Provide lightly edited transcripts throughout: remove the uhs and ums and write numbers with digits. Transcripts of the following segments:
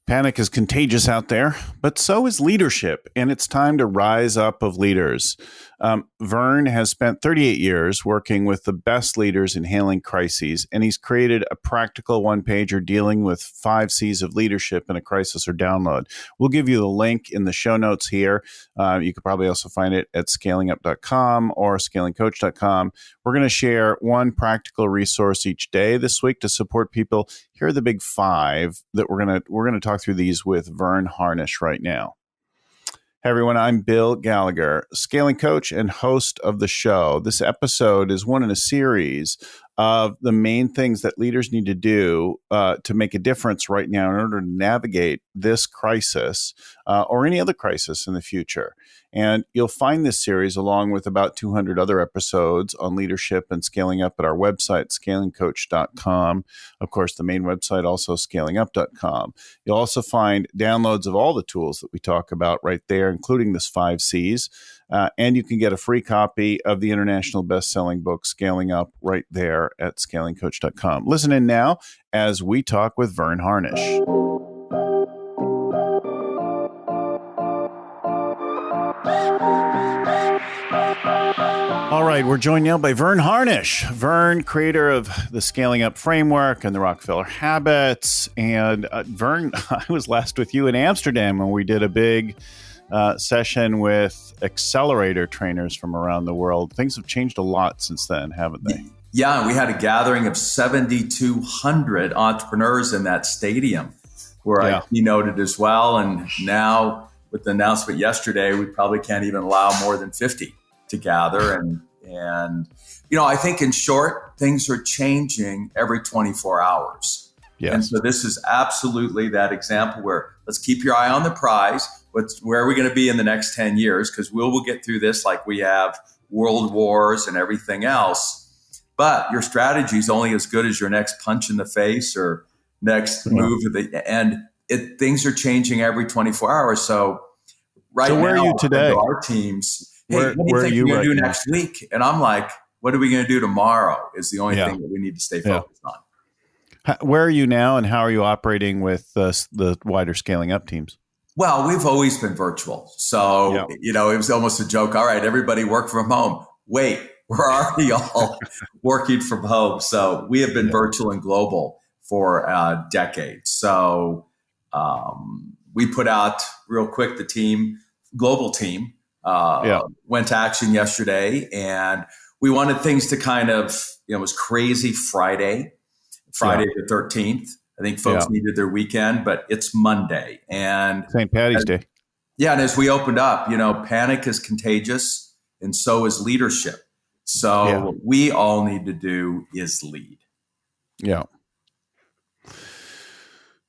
Panic is contagious out there, but so is leadership, and it's time to rise up of leaders. Verne has spent 38 years working with the best leaders in handling crises, and he's created a practical one-pager dealing with 5 C's of leadership in a crisis or download. We'll give you the link in the show notes here. You could probably also find it at scalingup.com or scalingcoach.com. We're going to share one practical resource each day this week to support people. Here are the big 5 that we're going to talk through these with Verne Harnish right now. Hey everyone, I'm Bill Gallagher, scaling coach and host of the show. This episode is one in a series of the main things that leaders need to do to make a difference right now in order to navigate this crisis or any other crisis in the future. And you'll find this series along with about 200 other episodes on leadership and scaling up at our website, scalingcoach.com. Of course, the main website, also scalingup.com. You'll also find downloads of all the tools that we talk about right there, including this 5 C's. And you can get a free copy of the international best-selling book, Scaling Up, right there at scalingcoach.com. Listen in now as we talk with Verne Harnish. All right, we're joined now by Verne Harnish. Verne, creator of the Scaling Up framework and the Rockefeller Habits. And Verne, I was last with you in Amsterdam when we did a big session with accelerator trainers from around the world. Things have changed a lot since then, haven't they? Yeah, we had a gathering of 7,200 entrepreneurs in that stadium where I keynoted as well. And now with the announcement yesterday, we probably can't even allow more than 50 to gather. And you know, I think in short, things are changing every 24 hours. Yes. And so this is absolutely that example where let's keep your eye on the prize. Where are we going to be in the next 10 years? Because we'll get through this like we have world wars and everything else. But your strategy is only as good as your next punch in the face or next move. Things are changing every 24 hours. So now, where are you today? Our teams, hey, where what do you think we're going to do now? next week? And I'm like, what are we going to do tomorrow is the only thing that we need to stay focused on. Where are you now and how are you operating with the wider Scaling Up teams? Well, we've always been virtual. So, you know, it was almost a joke. All right, everybody work from home. Wait, we're already all working from home. So we have been virtual and global for decades. So we put out real quick, the global team went to action yesterday. And we wanted things to kind of, it was crazy Friday the 13th. I think folks needed their weekend, but it's Monday and St. Patty's Day. Yeah. And as we opened up, you know, panic is contagious and so is leadership. So what we all need to do is lead. Yeah.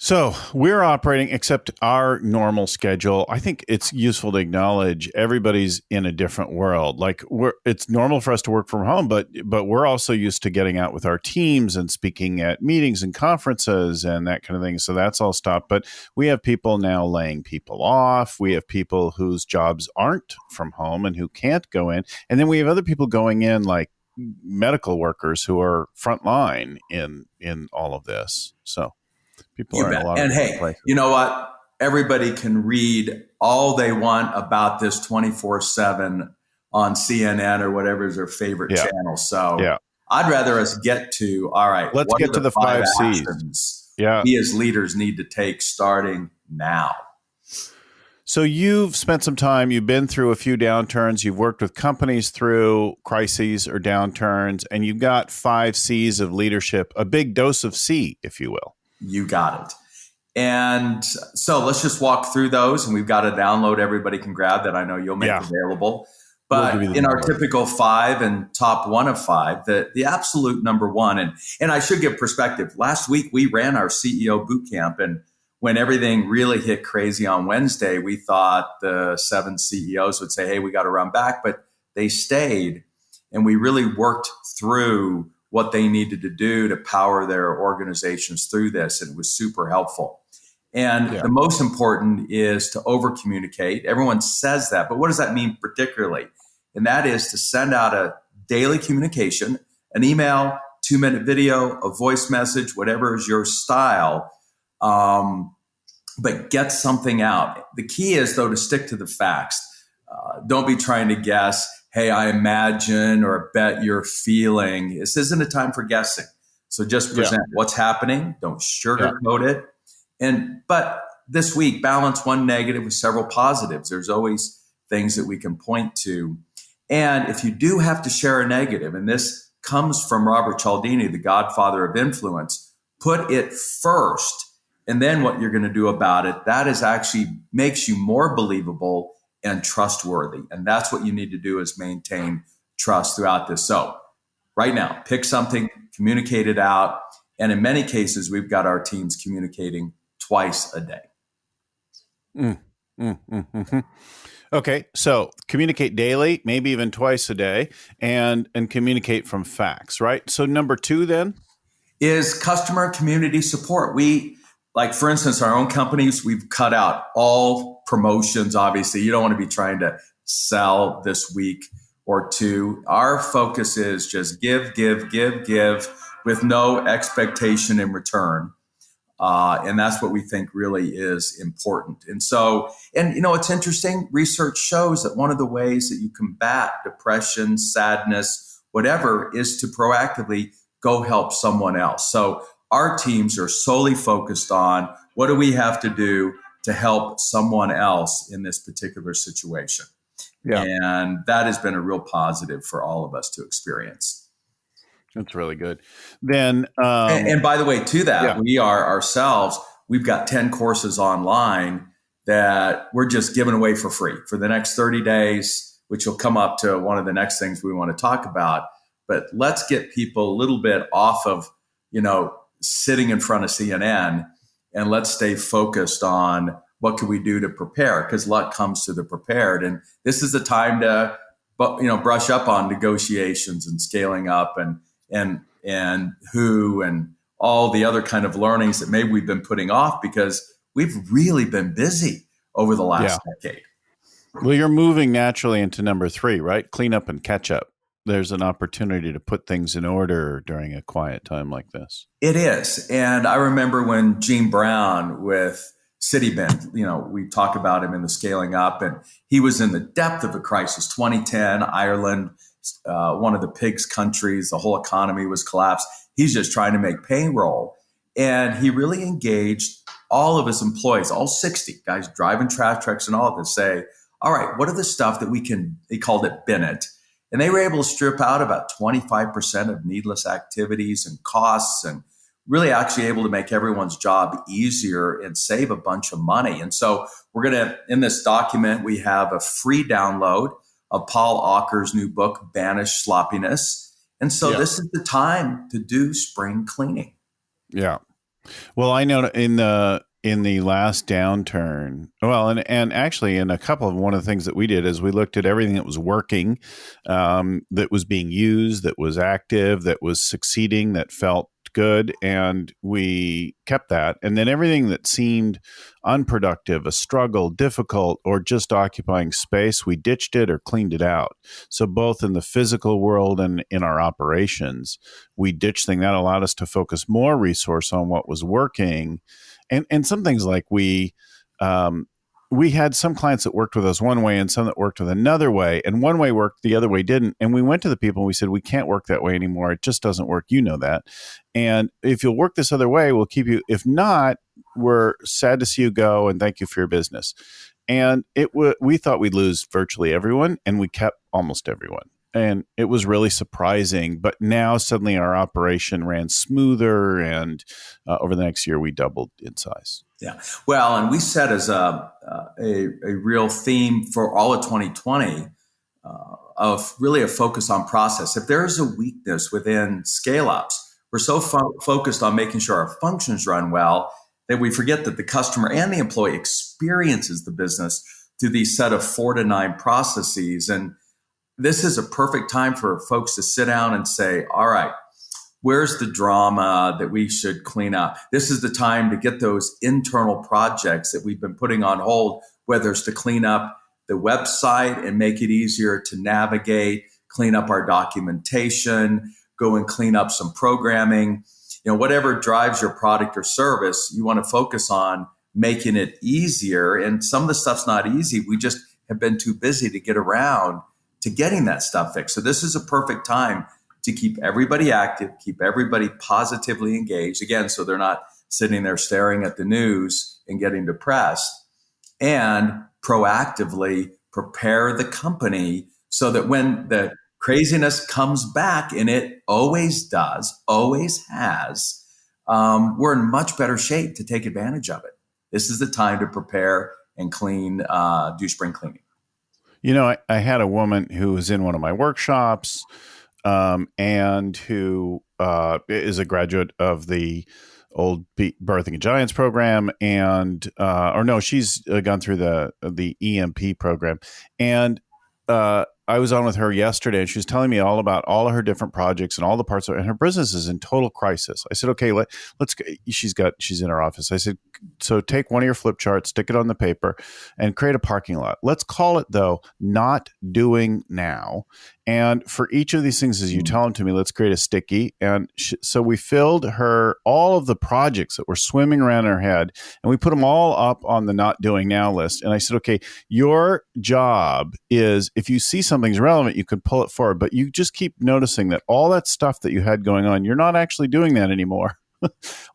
So we're operating, except our normal schedule. I think it's useful to acknowledge everybody's in a different world. Like it's normal for us to work from home, but we're also used to getting out with our teams and speaking at meetings and conferences and that kind of thing. So that's all stopped. But we have people now laying people off. We have people whose jobs aren't from home and who can't go in. And then we have other people going in, like medical workers who are frontline in all of this. So people are in a lot of places. You know what? Everybody can read all they want about this 24/7 on CNN or whatever is their favorite channel. So I'd rather us get to, all right, let's get to the 5 C's. We as leaders need to take starting now. So you've spent some time, you've been through a few downturns, you've worked with companies through crises or downturns, and you've got 5 C's of leadership, a big dose of C, if you will. You got it. And so let's just walk through those, and we've got a download everybody can grab that I know you'll make available. But in our typical 5 and top 1 of 5, the absolute number 1, and I should give perspective. Last week, we ran our CEO boot camp, and when everything really hit crazy on Wednesday, we thought the 7 CEOs would say, hey, we got to run back, but they stayed, and we really worked through what they needed to do to power their organizations through this. And it was super helpful. And the most important is to overcommunicate. Everyone says that, but what does that mean particularly? And that is to send out a daily communication, an email, 2-minute video, a voice message, whatever is your style, but get something out. The key is, though, to stick to the facts. Don't be trying to guess, hey, I imagine or bet you're feeling. This isn't a time for guessing. So just present what's happening. Don't sugarcoat it. But this week, balance one negative with several positives. There's always things that we can point to. And if you do have to share a negative, and this comes from Robert Cialdini, the godfather of influence, put it first. And then what you're going to do about it, that is actually makes you more believable and trustworthy. And that's what you need to do, is maintain trust throughout this. So right now, pick something, communicate it out. And in many cases, we've got our teams communicating twice a day. Okay, so communicate daily, maybe even twice a day, and communicate from facts, right? So number 2 then is customer community support. We, like, for instance, our own companies, we've cut out all promotions. Obviously, you don't want to be trying to sell this week or two. Our focus is just give with no expectation in return. And that's what we think really is important. And so, it's interesting. Research shows that one of the ways that you combat depression, sadness, whatever, is to proactively go help someone else. So our teams are solely focused on what do we have to do to help someone else in this particular situation. Yeah. And that has been a real positive for all of us to experience. That's really good. Then, and by the way, to that, we are ourselves, we've got 10 courses online that we're just giving away for free for the next 30 days, which will come up to one of the next things we want to talk about. But let's get people a little bit off of, sitting in front of CNN, and let's stay focused on what can we do to prepare, because luck comes to the prepared. And this is the time to, brush up on negotiations and scaling up and who and all the other kind of learnings that maybe we've been putting off because we've really been busy over the last decade. Well, you're moving naturally into number 3, right? Clean up and catch up. There's an opportunity to put things in order during a quiet time like this. It is. And I remember when Gene Brown with Citibank, we talk about him in the scaling up, and he was in the depth of a crisis. 2010, Ireland, one of the pigs countries, the whole economy was collapsed. He's just trying to make payroll. And he really engaged all of his employees, all 60 guys driving trash trucks and all of this, say, all right, what are the stuff that we can, they called it bin it. And they were able to strip out about 25% of needless activities and costs, and really actually able to make everyone's job easier and save a bunch of money. And so we're going to, in this document, we have a free download of Paul Auker's new book, Banish Sloppiness. And so this is the time to do spring cleaning. Yeah. Well, I know in the last downturn, and actually in a couple of, one of the things that we did is we looked at everything that was working, that was being used, that was active, that was succeeding, that felt good, and we kept that. And then everything that seemed unproductive, a struggle, difficult, or just occupying space, we ditched it or cleaned it out. So both in the physical world and in our operations, we ditched things. That allowed us to focus more resource on what was working. And some things like we had some clients that worked with us one way and some that worked with another way, and one way worked, the other way didn't. And we went to the people and we said, we can't work that way anymore. It just doesn't work. You know that. And if you'll work this other way, we'll keep you. If not, we're sad to see you go and thank you for your business. And we thought we'd lose virtually everyone, and we kept almost everyone. And it was really surprising. But now suddenly our operation ran smoother, and over the next year, we doubled in size. Yeah. Well, and we set as a real theme for all of 2020 of really a focus on process. If there's a weakness within scale-ups, we're so focused on making sure our functions run well that we forget that the customer and the employee experiences the business through these set of 4 to 9 processes. And this is a perfect time for folks to sit down and say, all right, where's the drama that we should clean up? This is the time to get those internal projects that we've been putting on hold, whether it's to clean up the website and make it easier to navigate, clean up our documentation, go and clean up some programming. Whatever drives your product or service, you want to focus on making it easier. And some of the stuff's not easy. We just have been too busy to get around to getting that stuff fixed. So this is a perfect time to keep everybody active, keep everybody positively engaged. Again, so they're not sitting there staring at the news and getting depressed, and proactively prepare the company so that when the craziness comes back, and it always does, always has, we're in much better shape to take advantage of it. This is the time to prepare and clean, do spring cleaning. You know, I had a woman who was in one of my workshops, and who is a graduate of the old Birthing Giants program, and or no, she's gone through the EMP program, and I was on with her yesterday, and she was telling me all about all of her different projects and all the parts of it, and her business is in total crisis. I said, okay, let's. She's in her office. I said, so take one of your flip charts, stick it on the paper, and create a parking lot. Let's call it, though, not doing now. And for each of these things, as you tell them to me, let's create a sticky. And so we filled her all of the projects that were swimming around in her head, and we put them all up on the not doing now list. And I said, okay, your job is, if you see something's relevant, you could pull it forward, but you just keep noticing that all that stuff that you had going on, you're not actually doing that anymore.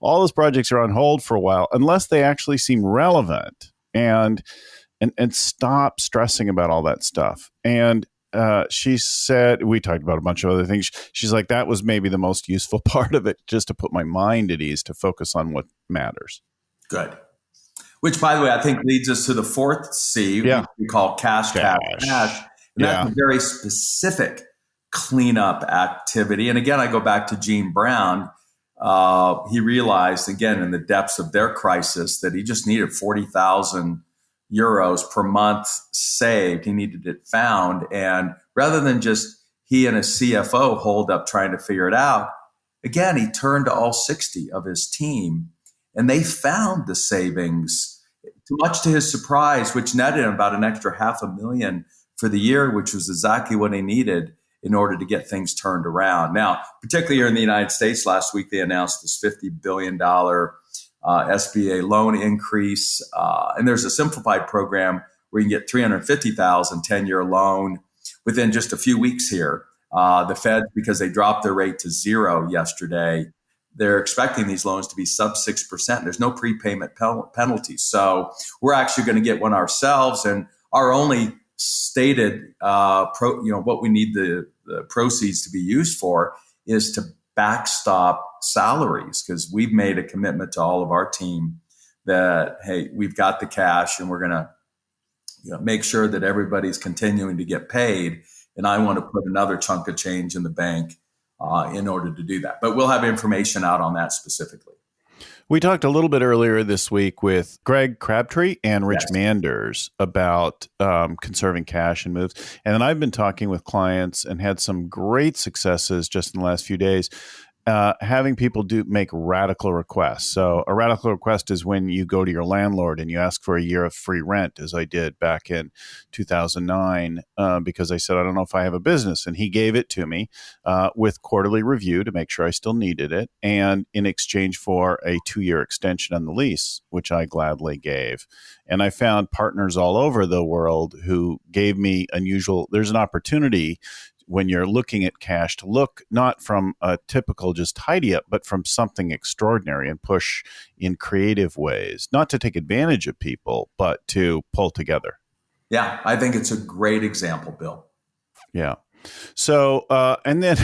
All those projects are on hold for a while, unless they actually seem relevant, and stop stressing about all that stuff. And she said, we talked about a bunch of other things. She's like, that was maybe the most useful part of it, just to put my mind at ease, to focus on what matters. Good. Which, by the way, I think leads us to the fourth C, which we call cash. And that's a very specific cleanup activity. And again, I go back to Gene Brown. He realized, again, in the depths of their crisis, that he just needed 40,000 euros per month saved. He needed it found. And rather than just he and a CFO hold up trying to figure it out, again, he turned to all 60 of his team, and they found the savings, much to his surprise, which netted him about an extra $500,000 for the year, which was exactly what he needed in order to get things turned around. Now, particularly here in the United States, last week they announced this $50 billion SBA loan increase. And there's a simplified program where you can get $350,000 10-year loan within just a few weeks here. The Fed, because they dropped their rate to 0 yesterday, they're expecting these loans to be sub 6%. There's no prepayment penalties. So we're actually going to get one ourselves, and our only stated what we need the proceeds to be used for is to backstop salaries, because we've made a commitment to all of our team that, hey, we've got the cash and we're going to make sure that everybody's continuing to get paid. And I want to put another chunk of change in the bank in order to do that. But we'll have information out on that specifically. We talked a little bit earlier this week with Greg Crabtree and Rich Manders about conserving cash and moves. And then I've been talking with clients and had some great successes just in the last few days, having people make radical requests. So a radical request is when you go to your landlord and you ask for a year of free rent, as I did back in 2009, because I said, I don't know if I have a business. And he gave it to me with quarterly review to make sure I still needed it, and in exchange for a 2-year extension on the lease, which I gladly gave. And I found partners all over the world who gave me there's an opportunity when you're looking at cash to look not from a typical just tidy up, but from something extraordinary and push in creative ways, not to take advantage of people, but to pull together. Yeah, I think it's a great example, Bill. Yeah. So, and then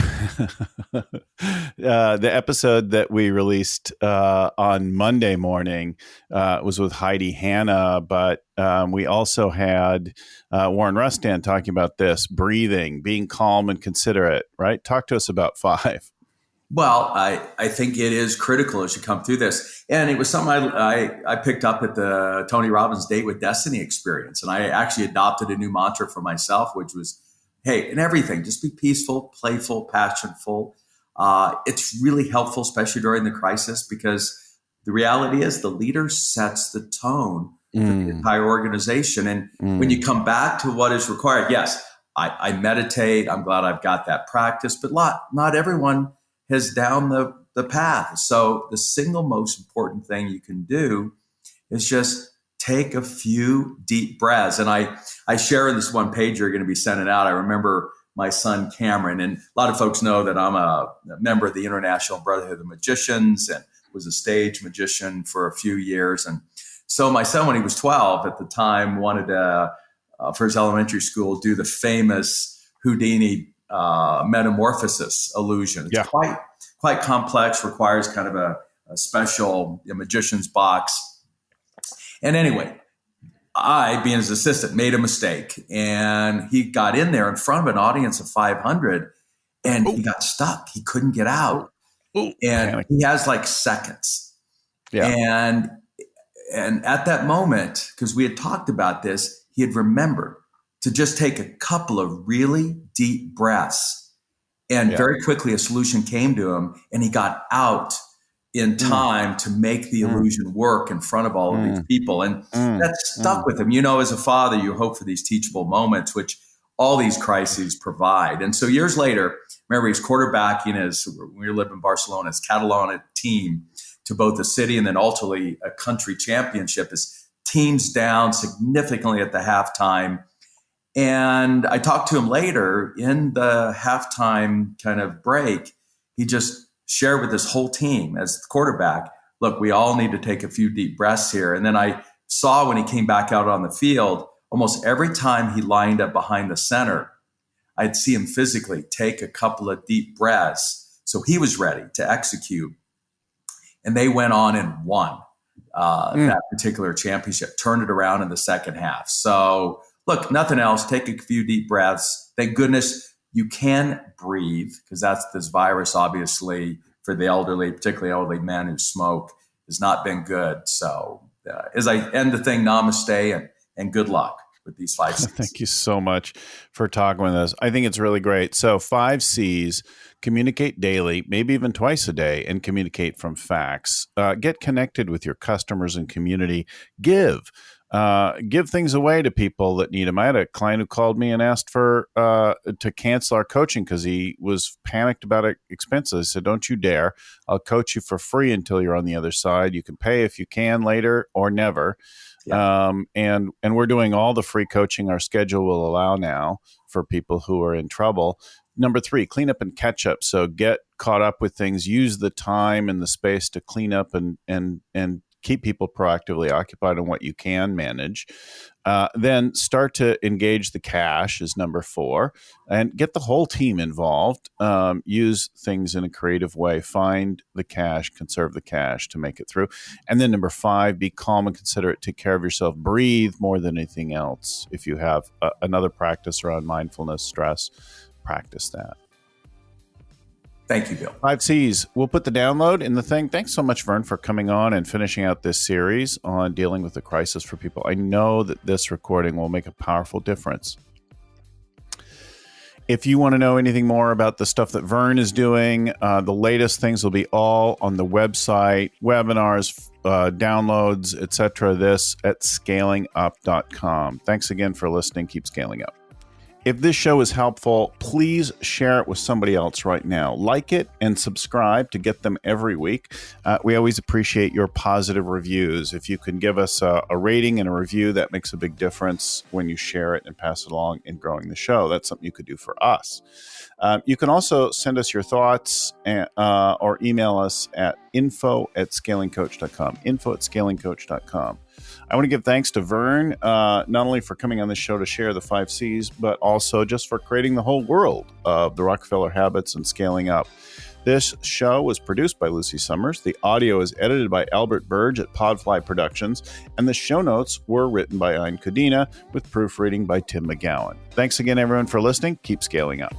the episode that we released on Monday morning was with Heidi Hanna, but we also had Warren Rustan talking about this, breathing, being calm and considerate, right? Talk to us about 5. Well, I think it is critical as you come through this. And it was something I picked up at the Tony Robbins Date with Destiny experience. And I actually adopted a new mantra for myself, which was, hey, in everything, just be peaceful, playful, passionful. It's really helpful, especially during the crisis, because the reality is the leader sets the tone for the entire organization. And when you come back to what is required, yes, I meditate. I'm glad I've got that practice, but not everyone has down the path. So the single most important thing you can do is just take a few deep breaths. And I share in this one page you're going to be sending out. I remember my son Cameron, and a lot of folks know that I'm a member of the International Brotherhood of Magicians and was a stage magician for a few years. And so my son, when he was 12 at the time, wanted to, for his elementary school, do the famous Houdini metamorphosis illusion. It's quite complex, requires kind of a special magician's box. And anyway, I, being his assistant, made a mistake, and he got in there in front of an audience of 500, and he got stuck. He couldn't get out. And he has like seconds. And at that moment, because we had talked about this, he had remembered to just take a couple of really deep breaths. And very quickly a solution came to him, and he got out in time to make the illusion work in front of all of these people. And that stuck with him. You know, as a father, you hope for these teachable moments, which all these crises provide. And so years later, remember, he's quarterbacking we live in Barcelona, his Catalan team to both the city and then ultimately a country championship. His team's down significantly at the halftime. And I talked to him later in the halftime kind of break. He just shared with his whole team as the quarterback, look, we all need to take a few deep breaths here. And then I saw when he came back out on the field, almost every time he lined up behind the center, I'd see him physically take a couple of deep breaths. So he was ready to execute. And they went on and won that particular championship, turned it around in the second half. So look, nothing else, take a few deep breaths. Thank goodness you can breathe, because that's this virus, obviously, for the elderly, particularly elderly men who smoke, has not been good. So as I end the thing, namaste and good luck with these 5 C's. Thank you so much for talking with us. I think it's really great. So 5 C's, communicate daily, maybe even twice a day, and communicate from facts. Get connected with your customers and community. Give things away to people that need them. I had a client who called me and asked for to cancel our coaching because he was panicked about expenses. I said, don't you dare. I'll coach you for free until you're on the other side. You can pay if you can later or never. And we're doing all the free coaching our schedule will allow now for people who are in trouble. Number 3, clean up and catch up. So get caught up with things, use the time and the space to clean up and keep people proactively occupied on what you can manage. Then start to engage the cash is number 4, and get the whole team involved. Use things in a creative way. Find the cash, conserve the cash to make it through. And then number 5, be calm and considerate. Take care of yourself. Breathe more than anything else. If you have another practice around mindfulness, stress, practice that. Thank you, Bill. 5 C's. We'll put the download in the thing. Thanks so much, Verne, for coming on and finishing out this series on dealing with the crisis for people. I know that this recording will make a powerful difference. If you want to know anything more about the stuff that Verne is doing, the latest things will be all on the website, webinars, downloads, etc. This at scalingup.com. Thanks again for listening. Keep scaling up. If this show is helpful, please share it with somebody else right now. Like it and subscribe to get them every week. We always appreciate your positive reviews. If you can give us a rating and a review, that makes a big difference when you share it and pass it along in growing the show. That's something you could do for us. You can also send us your thoughts or email us at info@scalingcoach.com, info@scalingcoach.com. I want to give thanks to Verne, not only for coming on this show to share the 5 C's, but also just for creating the whole world of the Rockefeller habits and scaling up. This show was produced by Lucy Summers. The audio is edited by Albert Burge at Podfly Productions, and the show notes were written by Ayn Kadina with proofreading by Tim McGowan. Thanks again, everyone, for listening. Keep scaling up.